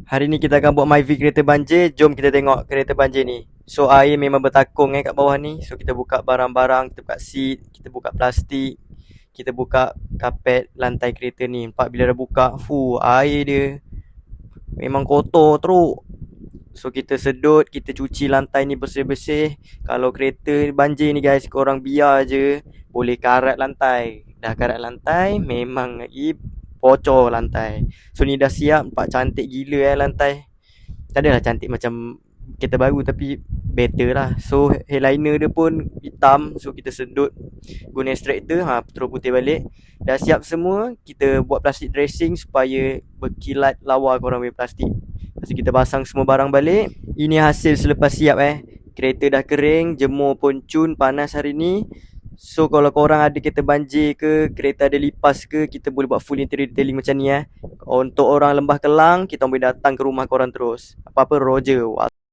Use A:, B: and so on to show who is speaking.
A: Hari ni kita akan buat MyV kereta banjir. Jom kita tengok kereta banjir ni. So air memang bertakung kat bawah ni. So kita buka barang-barang, kita buka seat, kita buka plastik, kita buka kapet lantai kereta ni. Nampak bila dah buka, air dia memang kotor teruk. So kita sedut, kita cuci lantai ni bersih-bersih. Kalau kereta banjir ni guys, korang biar je, boleh karat lantai. Dah karat lantai, memang bocor lantai. So ni dah siap, nampak cantik gila lantai. Tak adalah cantik macam kereta baru tapi better lah. So headliner dia pun hitam. So kita sedut guna extractor, terus putih balik. Dah siap semua, kita buat plastic dressing supaya berkilat lawa korang punya plastik. Lepas tu kita pasang semua barang balik. Ini hasil selepas siap Kereta dah kering, jemur pun cun, panas hari ni. So kalau korang ada kereta banjir ke, kereta ada lipas ke, kita boleh buat full interior detailing macam ni Untuk orang Lembah Kelang, kita boleh datang ke rumah korang terus. Apa-apa Roger.